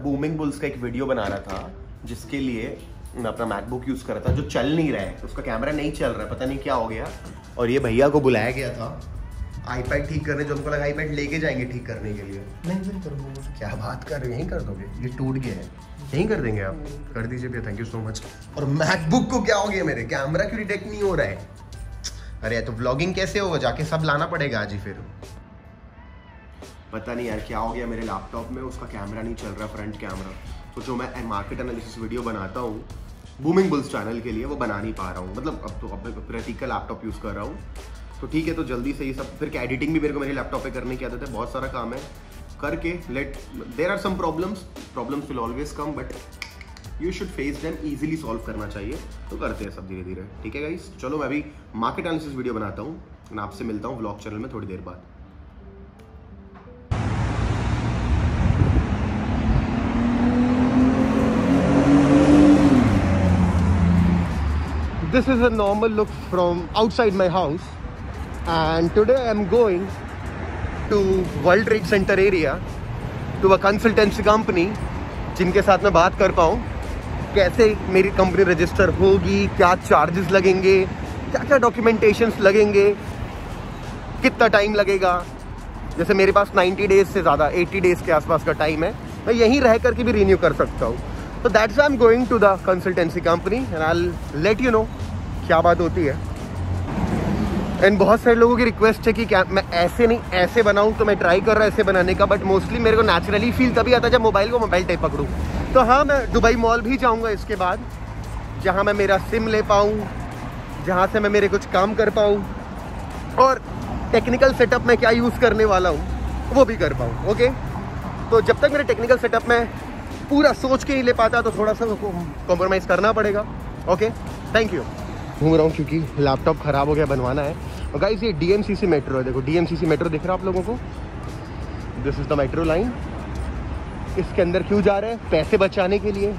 Booming bulls का एक video बना रहा था जिसके लिए मैं अपना मैकबुक यूज कर रहा था जो चल नहीं रहा है, उसका कैमरा नहीं चल रहा है, पता नहीं क्या हो गया। और ये भैया को बुलाया गया था आईपैड ठीक करने, जो हमको लगा आईपैड लेके जाएंगे ठीक करने के लिए। नहीं करूँगा। क्या बात कर रहे हो, यहीं कर दोगे? ये टूट गया है, यहीं कर देंगे आप? कर दीजिए भैया, थैंक यू सो मच। और मैकबुक को क्या हो गया, मेरे कैमरा क्यों डिटेक्ट नहीं हो रहा है? अरे तो व्लॉगिंग कैसे होगा, जाके सब लाना पड़ेगा आज ही। फिर पता नहीं यार क्या हो गया मेरे लैपटॉप में, उसका कैमरा नहीं चल रहा, फ्रंट कैमरा। तो जो मैं मार्केट एनालिसिस वीडियो बनाता हूँ बूमिंग बुल्स चैनल के लिए, वो बना नहीं पा रहा हूँ। मतलब अब तो प्रैक्टिकल लैपटॉप यूज़ कर रहा हूँ, तो ठीक है। तो जल्दी से ये सब, फिर क्या एडिटिंग भी मेरे को मेरे लैपटॉप पे करने की आदत है, बहुत सारा काम है करके। There are some problems will always come, but you should face them, easily solve करना चाहिए। तो करते हैं सब धीरे धीरे, ठीक है गाइस। चलो मैं अभी मार्केट एनालिसिस वीडियो बनाता हूँ, मैं आपसे मिलता हूँ व्लॉग चैनल में थोड़ी देर बाद। This is a normal look from outside my house, and today I am going to World Trade Center area to a consultancy company जिनके साथ मैं बात कर पाऊँ कैसे मेरी कंपनी रजिस्टर होगी, क्या चार्जेस लगेंगे, क्या क्या डॉक्यूमेंटेशंस लगेंगे, कितना टाइम लगेगा। जैसे मेरे पास 90 डेज से ज़्यादा 80 डेज के आसपास का टाइम है, मैं यहीं रह करके भी रिन्यू कर सकता हूँ। तो that's I am going to the consultancy company and I will let you know क्या बात होती है। एंड बहुत सारे लोगों की रिक्वेस्ट है कि क्या मैं ऐसे नहीं ऐसे बनाऊं, तो मैं ट्राई कर रहा ऐसे बनाने का, बट मोस्टली मेरे को नेचुरली फील तभी आता है जब मोबाइल टाइप पकड़ूं। तो हाँ, मैं दुबई मॉल भी जाऊंगा इसके बाद, जहाँ मैं मेरा सिम ले पाऊँ, जहाँ से मैं मेरे कुछ काम कर पाऊँ, और टेक्निकल सेटअप में क्या यूज़ करने वाला हूँ वो भी कर पाऊँ। ओके, तो जब तक मेरे टेक्निकल सेटअप में पूरा सोच के ही ले पाता तो थोड़ा सा कॉम्प्रोमाइज़ करना पड़ेगा। Okay, thank you. घूम रहा हूँ क्योंकि लैपटॉप ख़राब हो गया, बनवाना है। और गाइस ये DMCC मेट्रो है, देखो DMCC मेट्रो दिख रहा है आप लोगों को? This is the metro line. इसके अंदर क्यों जा रहे हैं? पैसे बचाने के लिए।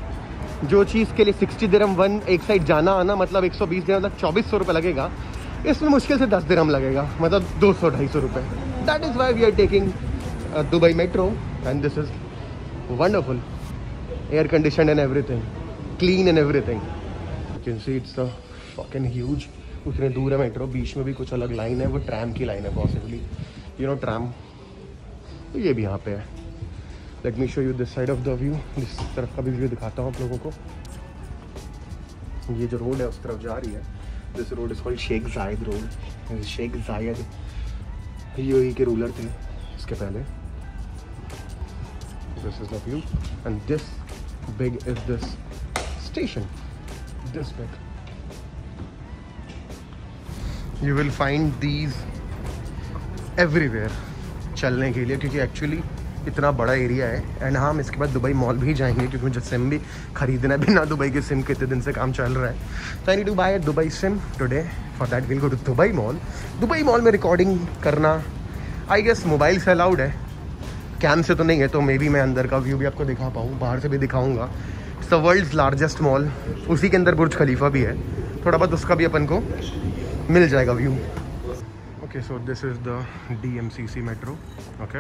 जो चीज़ के लिए 60 दिरहम एक साइड जाना आना, मतलब 120 दिरहम तक 2400 रुपये लगेगा, इसमें मुश्किल से 10 दिरहम लगेगा, मतलब 200-250 रुपये। That is why we are taking Dubai metro and this is wonderful, air condition and everything, clean and everything. You can see it's the fucking huge. उतने दूर है मेट्रो, बीच में भी कुछ अलग लाइन है, वो ट्रैम की लाइन है पॉसिबली, यू नो ट्रैम। तो ये भी यहाँ पे है। Let me show you this side of the view, इस तरफ का भी व्यू दिखाता हूँ आप लोगों को। ये जो रोड है उस तरफ जा रही है, this road is called Sheikh Zayed road. Sheikh जायद UAE के रूलर थे इसके पहले। This is the view and this big is this station, this big. You will find these everywhere चलने के लिए, क्योंकि एक्चुअली इतना बड़ा एरिया है। एंड हाँ, हम इसके बाद दुबई मॉल भी जाएंगे क्योंकि मुझे सिम भी खरीदना है। बिना दुबई के सिम कितने दिन से काम चल रहा है, तो I need to buy a Dubai SIM today. For that will go to Dubai mall. Dubai mall में रिकॉर्डिंग करना आई गेस मोबाइल से अलाउड है, कैम से तो नहीं है, तो मे बी मैं अंदर का व्यू भी आपको दिखा पाऊँ, बाहर से भी दिखाऊँगा। It's the world's largest mall, उसी के अंदर बुर्ज खलीफा भी है, थोड़ा बहुत उसका भी अपन को मिल जाएगा view. Okay, so this is the DMCC metro. Okay,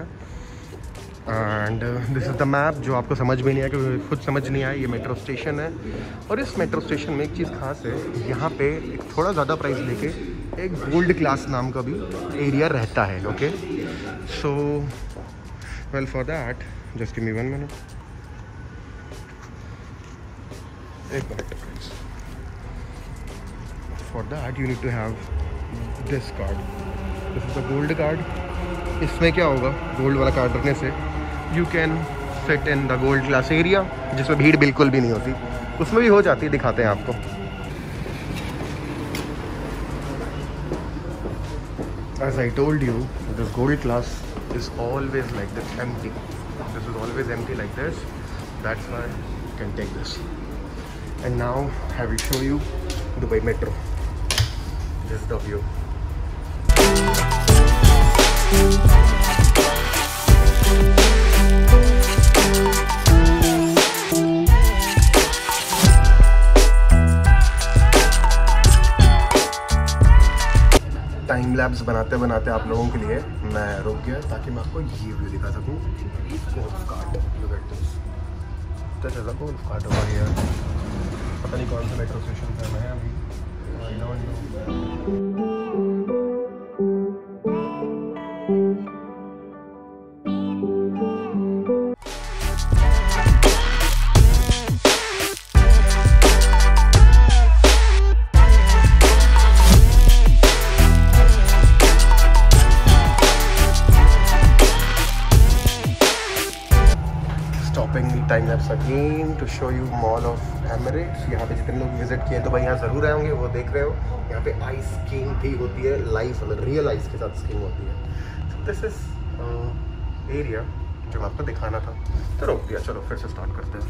and this is the map, जो आपको समझ में नहीं आया, क्योंकि खुद समझ नहीं आया। ये मेट्रो स्टेशन है, और इस मेट्रो स्टेशन में एक चीज़ खास है, यहाँ पे एक थोड़ा ज़्यादा प्राइस लेके एक गोल्ड क्लास नाम का भी एरिया रहता है। Okay, so well for that just give me 1 minute, 1 minute. For that you need to have this card. This is the gold card. इसमें क्या होगा, गोल्ड वाला कार्ड रखने से you can fit in the gold class area, जिसमें भीड़ बिल्कुल भी नहीं होती। उसमें भी हो जाती है, दिखाते हैं आपको। As I told you, this gold class is always like this, empty. This is always empty like this. That's why you can take this. And now I will show you Dubai Metro. This is the view. Time lapse बनाते बनाते आप लोगों के लिए मैं रुक गया ताकि मैं आपको ये व्यू दिखा सकूं। There is a golf cart over here. पता नहीं कौन सा मेट्रो स्टेशन पे है अभी। I don't know. Time lapse again to show you mall of Emirates. यहाँ पे जितने लोग विजिट किए तो भाई यहाँ ज़रूर आए होंगे, वो देख रहे हो। यहाँ पे आइस स्कीइंग भी होती है, लाइव रियल आइस के साथ स्कीइंग होती है। सो दिस इज एरिया जो आपको दिखाना था, तो रोक दिया। चलो फिर से स्टार्ट करते हैं।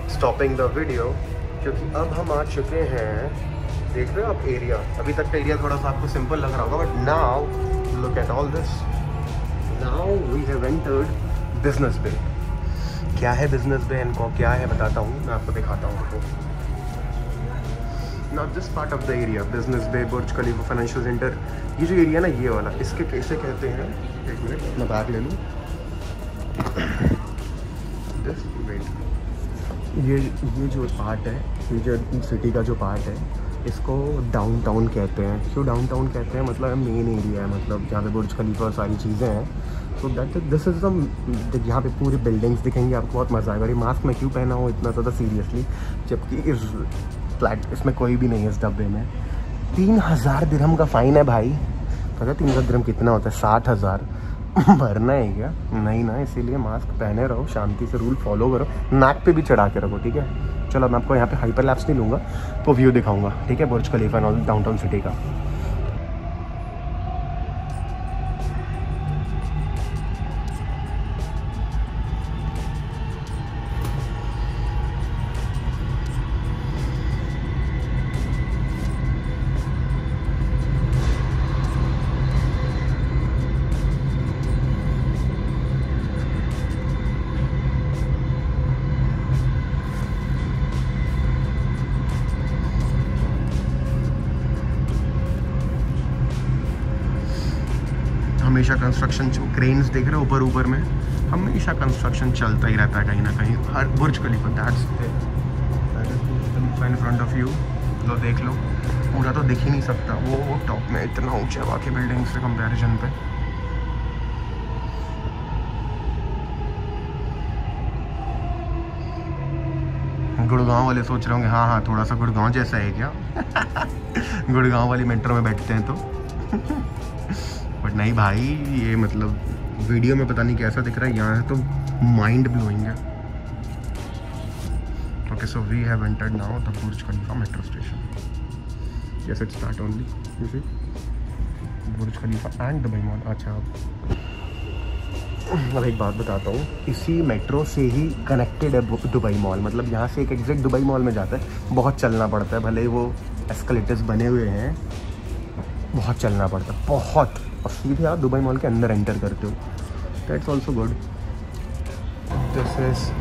स्टॉपिंग द वीडियो, क्योंकि अब हम आ चुके हैं, देख रहे हो आप एरिया। अभी तक का एरिया थोड़ा सा आपको सिंपल लग रहा होगा, but now look at all this. Now we have entered Business Bay. क्या है बिजनेस बे, इनको क्या है बताता हूँ, मैं आपको दिखाता हूँ आपको। Now this part of the area, business bay, Burj Khalifa, financial centre, ये जो एरिया ना ये वाला, इसके कैसे कहते हैं, एक मिनट मैं बैग ले लूँ। ये जो पार्ट है, ये जो सिटी का जो पार्ट है, इसको डाउनटाउन कहते हैं। क्यों डाउनटाउन कहते हैं, मतलब मेन एरिया है, मतलब जहाँ पे बुर्ज खलीफा और सारी चीज़ें हैं। So that this is the, यहाँ पे पूरी बिल्डिंग्स दिखेंगी आपको, बहुत मज़ा आएगा। ये मास्क मैं क्यों पहना हूँ इतना ज़्यादा सीरियसली, जबकि इस फ्लैट इसमें कोई भी नहीं है, इस डब्बे में 3000 दिरहम का फ़ाइन है भाई। पता 3000 दिरहम कितना होता है, 60,000 भरना है क्या? नहीं ना, इसीलिए मास्क पहने रहो, शांति से रूल फॉलो करो, नाक पे भी चढ़ा के रखो, ठीक है। चलो मैं आपको यहाँ पे हाइपर लैप्स नहीं लूँगा, तो व्यू दिखाऊंगा, ठीक है, बुर्ज खलीफा और डाउनटाउन सिटी का। हमेशा कंस्ट्रक्शन, क्रेन्स देख रहे हो ऊपर में, हमेशा कंस्ट्रक्शन चलता ही रहता है कहीं ना कहीं। हर Burj Khalifa, that's in front of you, लो देख लो, पूरा तो दिख ही नहीं सकता, वो टॉप में इतना ऊंचा है बाकी बिल्डिंग से कंपैरिजन पे। गुड़गांव वाले सोच रहे होंगे हाँ थोड़ा सा गुड़गांव जैसा है क्या? गुड़गांव वाली मेट्रो में बैठते हैं तो बट नहीं भाई, ये मतलब वीडियो में पता नहीं कैसा दिख रहा है, यहाँ है तो माइंड ब्लोइंग है। Okay, so we have entered now the Burj Khalifa metro station. Yes, it start only, you see Burj Khalifa and Dubai mall. अच्छा, अब एक बात बताता हूँ, इसी मेट्रो से ही कनेक्टेड है दुबई मॉल, मतलब यहाँ से एक एग्जैक्ट दुबई मॉल में जाता है। बहुत चलना पड़ता है, भले वो एस्केलेटर्स बने हुए हैं, बहुत चलना पड़ता है, बहुत, और सीधे आप दुबई मॉल के अंदर एंटर करते हो। That's also good. This is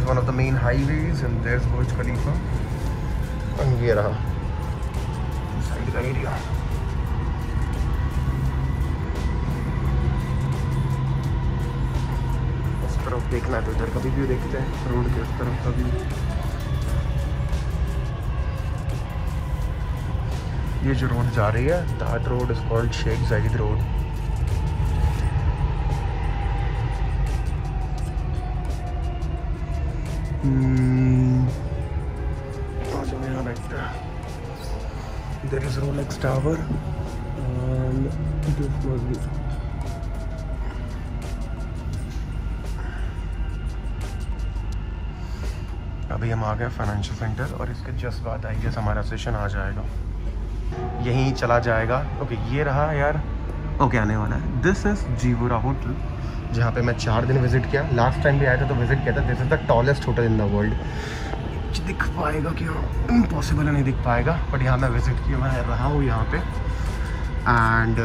one of the main highways and there is Burj Khalifa. And ये रहा साइड का एरिया। उस तरफ देखना है तो इधर का भी व्यू देखते हैं, रोड के उस तरफ का व्यू। ये जो रोड जा रही है, that road is called Sheikh Zayed road. जो यहाँ बैठता है, there is Rolex tower and this must be. अभी हम आ गए फाइनेंशियल सेंटर और इसके जस्ट बाद आई गेस हमारा सेशन आ जाएगा। यहीं चला जाएगा। ओके ये रहा यार, ओके आने वाला है। दिस इज़ जीवुरा होटल, जहाँ पे मैं 4 दिन विजिट किया। लास्ट टाइम भी आया था तो विजिट किया था। This is the tallest hotel in the world. दिख पाएगा क्या? इम्पॉसिबल है, नहीं दिख पाएगा, बट यहाँ मैं विजिट किया, मैं रहा हूँ यहाँ पे। एंड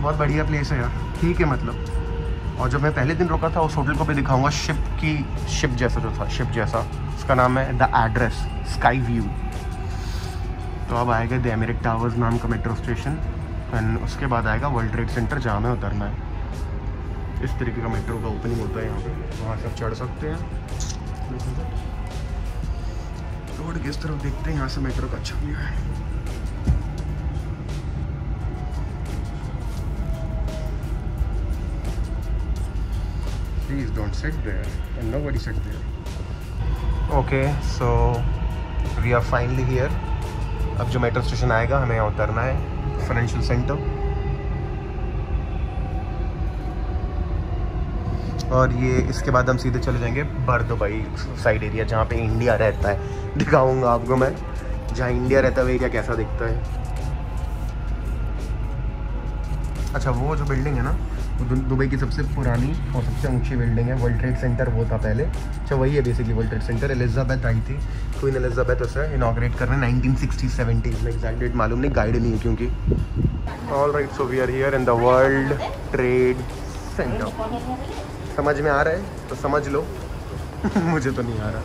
बहुत बढ़िया प्लेस है यार, ठीक है मतलब। और जब मैं पहले दिन रुका था उस होटल को भी दिखाऊंगा, शिप जैसा जो था, शिप जैसा। उसका नाम है द एड्रेस स्काई व्यू। तो अब आएगा द एमिरेट टावर्स नाम का मेट्रो स्टेशन, एंड उसके बाद आएगा वर्ल्ड ट्रेड सेंटर जहाँ में उतरना है। इस तरीके का मेट्रो का ओपनिंग होता है यहाँ पे, वहाँ से आप चढ़ सकते हैं। रोड किस तरफ देखते हैं यहाँ से मेट्रो का अच्छा व्यू है। Please don't sit there, and nobody sit there. Okay, so we are finally here. अब जो मेट्रो स्टेशन आएगा हमें यहाँ उतरना है, फाइनेंशियल सेंटर। और ये इसके बाद हम सीधे चले जाएंगे बर्दुबई साइड एरिया, जहाँ पे इंडिया रहता है। दिखाऊंगा आपको मैं जहाँ इंडिया रहता है वो एरिया कैसा दिखता है। अच्छा वो जो बिल्डिंग है ना, वो दुबई की सबसे पुरानी और सबसे ऊंची बिल्डिंग है। वर्ल्ड ट्रेड सेंटर वो था पहले। अच्छा वही है basically World trade Center. Elizabeth आई थी, क्वीन एलिजाबेथ उसे इनॉग्रेट करने 1960-70 में। एग्जैक्ट डेट मालूम नहीं, गाइड नहीं है क्योंकि। All right, so we are here in the world trade centre. समझ में आ रहा है तो समझ लो मुझे तो नहीं आ रहा।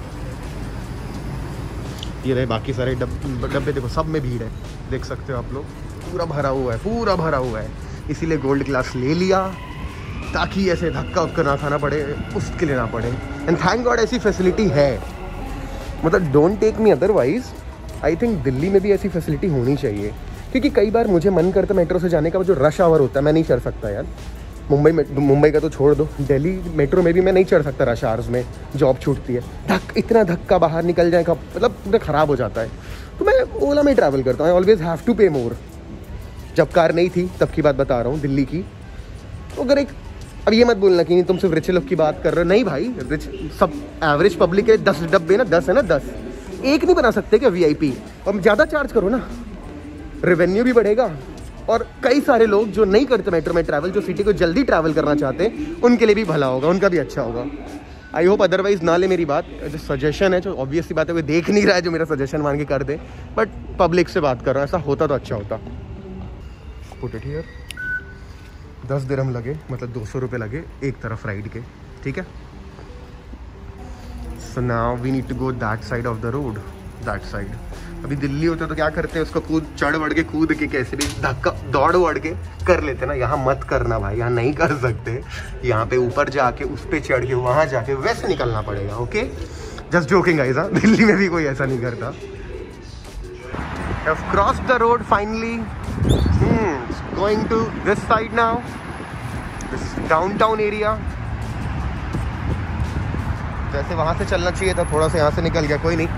ये रहे बाकी सारे डब्बे, देखो सब में भीड़ है, देख सकते हो आप लोग। पूरा भरा हुआ है, पूरा भरा हुआ है। इसीलिए गोल्ड क्लास ले लिया ताकि ऐसे धक्का उक्का ना खाना पड़े, उसके लिए ना पड़े। एंड थैंक गॉड ऐसी फैसिलिटी है, मतलब don't take me otherwise. I think Delhi में भी ऐसी फैसिलिटी होनी चाहिए, क्योंकि कई बार मुझे मन करता मेट्रो से जाने का, जो रश आवर होता है मैं नहीं चढ़ सकता यार। मुंबई का तो छोड़ दो, दिल्ली मेट्रो में भी मैं नहीं चढ़ सकता रश आवर्स में, जॉब छूटती है। इतना धक्का बाहर निकल जाए का मतलब पूरा ख़राब हो जाता है। तो मैं ओला में ट्रैवल करता हूँ। आई ऑलवेज हैव टू पे मोर। जब कार नहीं थी तब की बात बता रहा हूँ, दिल्ली की। तो अगर एक, अब ये मत बोलना कि नहीं तुम सिर्फ रिच लोग की बात कर रहे हो। नहीं भाई, रिच सब एवरेज पब्लिक है। 10 डब्बे ना, 10 है ना, 10 एक नहीं बना सकते क्या VIP? और ज़्यादा चार्ज करो ना, रेवेन्यू भी बढ़ेगा। और कई सारे लोग जो नहीं करते मेट्रो में ट्रैवल, जो सिटी को जल्दी ट्रैवल करना चाहते हैं, उनके लिए भी भला होगा, उनका भी अच्छा होगा। आई होप अदरवाइज ना ले मेरी बात। जो सजेशन है, जो ऑब्वियस सी बात है, कोई देख नहीं रहा है जो मेरा सजेशन मान के कर दे, बट पब्लिक से बात कर रहा हूँ। ऐसा होता तो अच्छा होता। Put it here. 10 दिरहम लगे, मतलब 200 रुपये लगे एक तरफ राइड के, ठीक है। So now we need to go that side of the road, that side. अभी दिल्ली होता तो क्या करते हैं, उसको चढ़ बढ़ के कूद के कैसे भी धक्का दौड़ वड़ के कर लेते ना। यहाँ मत करना भाई, यहाँ नहीं कर सकते। यहाँ पे ऊपर जाके उस पे चढ़ के वहाँ जाके वैसे निकलना पड़ेगा। Okay, just joking guys, Delhi में भी कोई ऐसा नहीं करता। I've crossed the road finally. Going to this side now. This downtown area. वैसे वहाँ से चलना चाहिए था, थोड़ा सा यहाँ से निकल गया, कोई नहीं।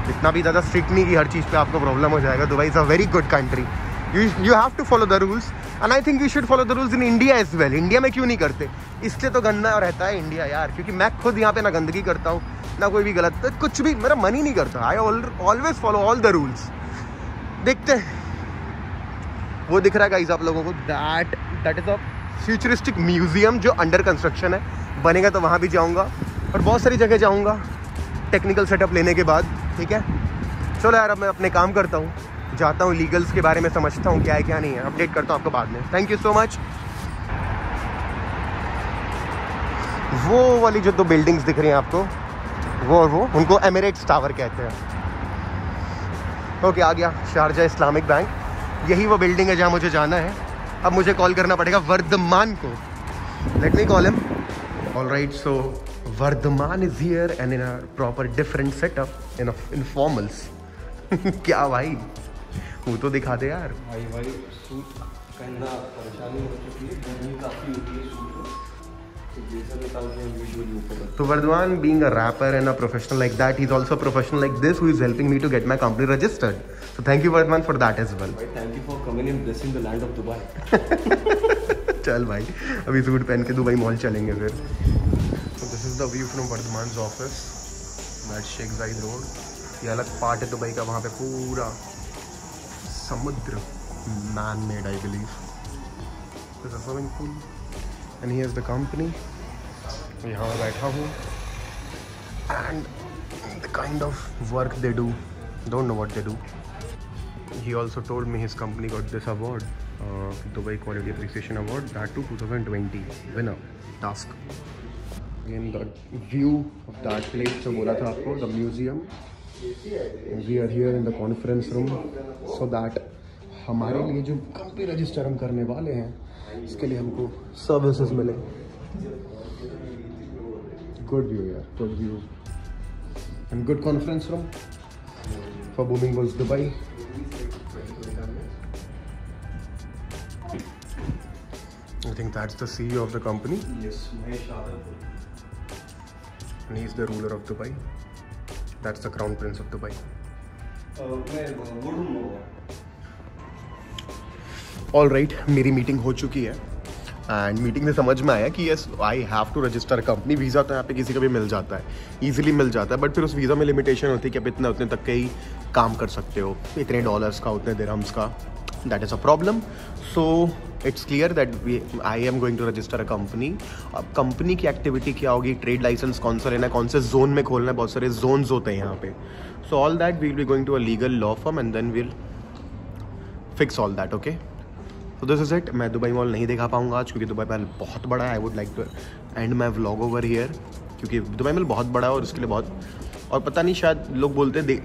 इतना भी ज़्यादा स्ट्रिक्ट नहीं कि हर चीज़ पे आपको प्रॉब्लम हो जाएगा। Dubai is a very good country. You have to follow the rules, and I think you should follow the rules in India as well. India में क्यों नहीं करते? इसलिए तो गंदा रहता है इंडिया यार, क्योंकि मैं खुद यहाँ पे ना गंदगी करता हूँ ना कोई भी गलत, तो कुछ भी मेरा मन ही नहीं करता। I always follow all the rules. देखते हैं, वो दिख रहा है गाइस आप लोगों को, that is a futuristic museum जो अंडर कंस्ट्रक्शन है। बनेगा तो वहाँ भी जाऊँगा और बहुत सारी जगह जाऊँगा टेक्निकल सेटअप लेने के बाद, ठीक है। चलो यार, अब मैं अपने काम करता हूँ, जाता हूँ, लीगल्स के बारे में समझता हूँ क्या है क्या नहीं है, अपडेट करता हूँ आपको बाद में। Thank you so much. वो वाली जो 2 बिल्डिंग्स दिख रही हैं आपको, वो उनको एमिरेट्स टावर कहते हैं। ओके, आ गया शारजा इस्लामिक बैंक। यही वो बिल्डिंग है जहाँ मुझे जाना है। अब मुझे कॉल करना पड़ेगा वर्धमान को। Let me call him. All right, so Vardhaman is here and in a proper different setup in formals. क्या भाई, वो तो दिखा दे यार। भाई सूट पहनना परेशानी हो चुकी है, गर्मी काफ़ी होती है सूट में, तो जैसा निकाल के वीडियो ऊपर। तो Varthaman being a rapper and a professional like that, he's also a professional like this who is helping me to get my company registered. So thank you Varthaman for that as well. Thank you for coming and blessing the land of Dubai. चल भाई, अभी suit पहन के Dubai mall चलेंगे फिर। So this is the view from वर्धमान's office. That's Sheikh Zayed Road. ये अलग part है दुबई का, वहाँ पे पूरा samudra, man-made, I believe. There's a swimming pool, and here's the company. यहाँ बैठा हूँ, and the kind of work they do, don't know what they do. He also told me his company got this award, Dubai Quality Appreciation Award, that too 2020 winner. Task. Again, the view of that place जो बोला था आपको, the museum. We are here in the conference room so that हमारे लिए जो company register हम करने वाले हैं, इसके लिए हमको सर्विसेज मिले. Good view यार, good view. And good conference room for Booming Bulls Dubai. I think that's the CEO of the company. Yes, Mahesh Yadav. And he's the ruler of Dubai. That's the crown prince of Dubai. All right, मेरी meeting हो चुकी है and meeting में समझ में आया कि yes I have to register company. Visa तो यहाँ पे किसी का भी मिल जाता है, इजीली मिल जाता है, बट फिर उस वीज़ा में लिमिटेशन होती है कि आप इतने उतने तक के ही काम कर सकते हो, इतने डॉलर्स का, उतने दिरहम्स का. That is a problem. So it's clear that I am going to register a company. अब कंपनी की एक्टिविटी क्या होगी, ट्रेड लाइसेंस कौन सा लेना है, कौन से जोन में खोलना है, बहुत सारे जोन्स होते हैं यहाँ पे. So all that we will be going to a legal law firm and then will fix all that. Okay, तो दिस इज इट. मैं दुबई मॉल नहीं दिखा पाऊंगा आज क्योंकि दुबई मॉल बहुत बड़ा है. I would like to end my vlog over here क्योंकि दुबई मॉल बहुत बड़ा है और उसके लिए बहुत, और पता नहीं शायद लोग बोलते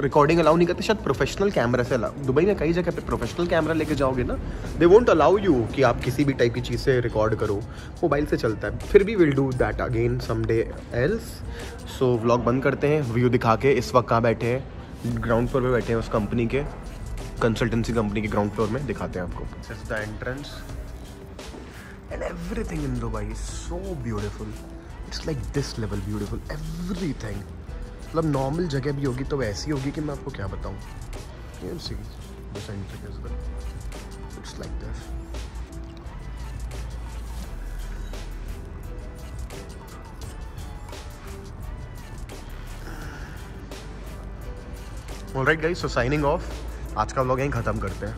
रिकॉर्डिंग अलाउ नहीं करते, शायद प्रोफेशनल कैमरा से अलाउ. दुबई में कई जगह पे प्रोफेशनल कैमरा लेके जाओगे ना, दे वोंट अलाउ यू कि आप किसी भी टाइप की चीज़ से रिकॉर्ड करो. मोबाइल से चलता है. फिर भी will do that again someday else. So vlog बंद करते हैं. व्यू दिखा के इस वक्त कहाँ बैठे हैं, ग्राउंड फ्लोर पे बैठे हैं उस कंपनी के, कंसल्टेंसी कंपनी के ग्राउंड फ्लोर में. दिखाते हैं आपको. This is the entrance and everything in Dubai is so beautiful. It's like this level beautiful everything. मतलब नॉर्मल जगह भी होगी तो वैसी होगी कि मैं आपको क्या बताऊं. You see the center as well. It's like this. Alright guys, so signing off. आज का व्लॉग यहीं ख़त्म करते हैं.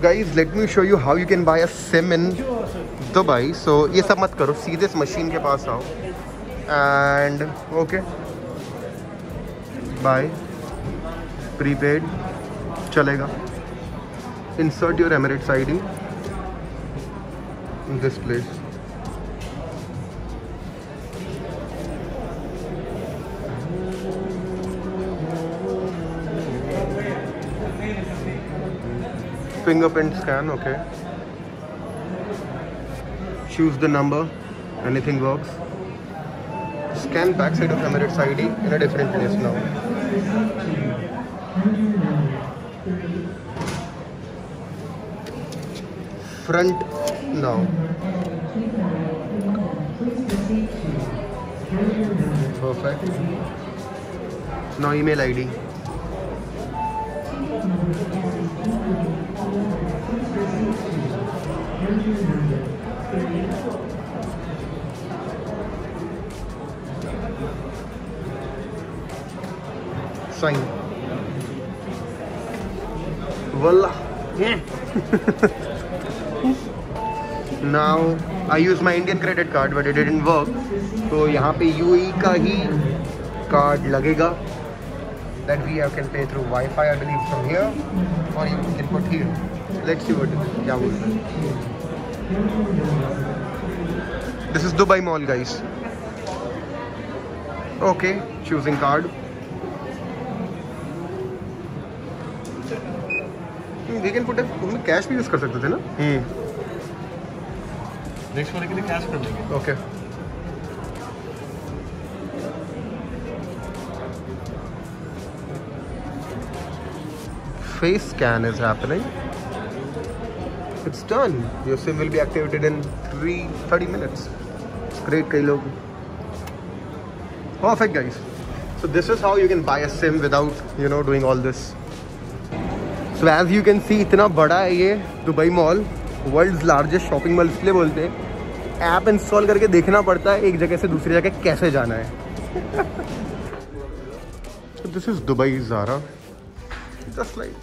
Guys, let me show you how you can buy a SIM in Dubai. So ये सब मत करो, सीधे इस मशीन के पास आओ and okay. बाय. प्रीपेड चलेगा. Insert your Emirates ID in this place. Fingerprint scan. Okay, choose the number, anything works. Scan backside of Emirates ID in a different place now. Front now. Perfect. Now email ID. Sign. Voila. Now I used my Indian credit card but it didn't work. तो यहाँ पे UAE का ही card लगेगा. That we can pay through Wi-Fi, I believe, from here, or you can put here. Let's see what it is. क्या बोलते हैं. This is Dubai Mall, guys. Okay, choosing card. We can put हम cash भी use कर सकते थे ना. Next वाले के लिए कैश कर लेंगे. Okay. Face scan is happening. It's done. Your SIM will be activated in 30 minutes. It's great. कई लोग. Perfect, guys. So this is how you can buy a SIM without doing all this. So as you can see, इतना बड़ा है ये Dubai mall. World's largest shopping mall इसलिए बोलते हैं. App install करके देखना पड़ता है एक जगह से दूसरी जगह कैसे जाना है. This is Dubai Zara. Just like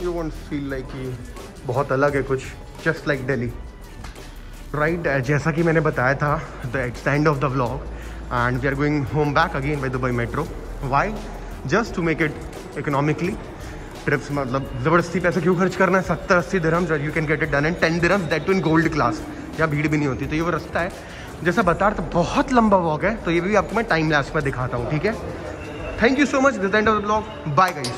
you won't feel like कि बहुत अलग है कुछ, जस्ट लाइक दिल्ली राइट। जैसा कि मैंने बताया था, the end of the vlog and we are going home back again by Dubai metro. Why? Just to make it economically. Trips मतलब ज़बरदस्ती पैसे क्यों खर्च करना है? 70-80 dirhams you can get it done in 10 dirhams, that too in gold class, या भीड़ भी नहीं होती। तो ये वो रास्ता है, जैसा बता रहा था बहुत लंबा वॉक है, तो ये भी आपको मैं टाइम लैप्स में दिखाता हूँ, ठीक है। Thank you so much, this end of the vlog, bye guys.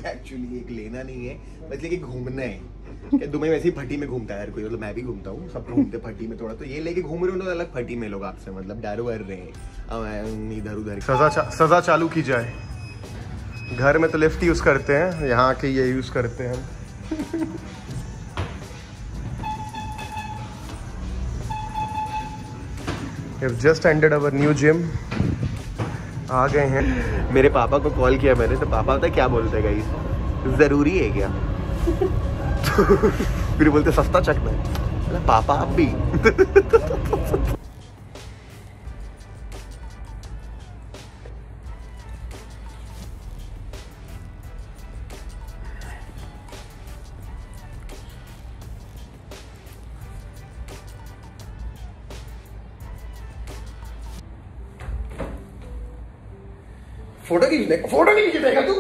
Actually एक लेना नहीं है, बस लेके घूमना है। क्या दुबई वैसे ही फटी में घूमता है हर कोई, मतलब मैं भी घूमता हूँ, सब घूमते फटी में थोड़ा, तो ये लेके घूम रहे हो तो अलग फटी में लोग आपसे मतलब डर वर रहे हैं इधर उधर। सजा चालू की जाए। घर में तो लिफ्ट यूज करते हैं, यहाँ आके ये यूज करते हैं हम। Just ended our new gym, आ गए हैं। मेरे पापा को कॉल किया मैंने, तो पापा पता क्या बोलते हैं गाइस, जरूरी है क्या? फिर बोलते सस्ता चखना है। पापा आप भी। फोटो खींचने, फोटो नहीं खींचेगा तू?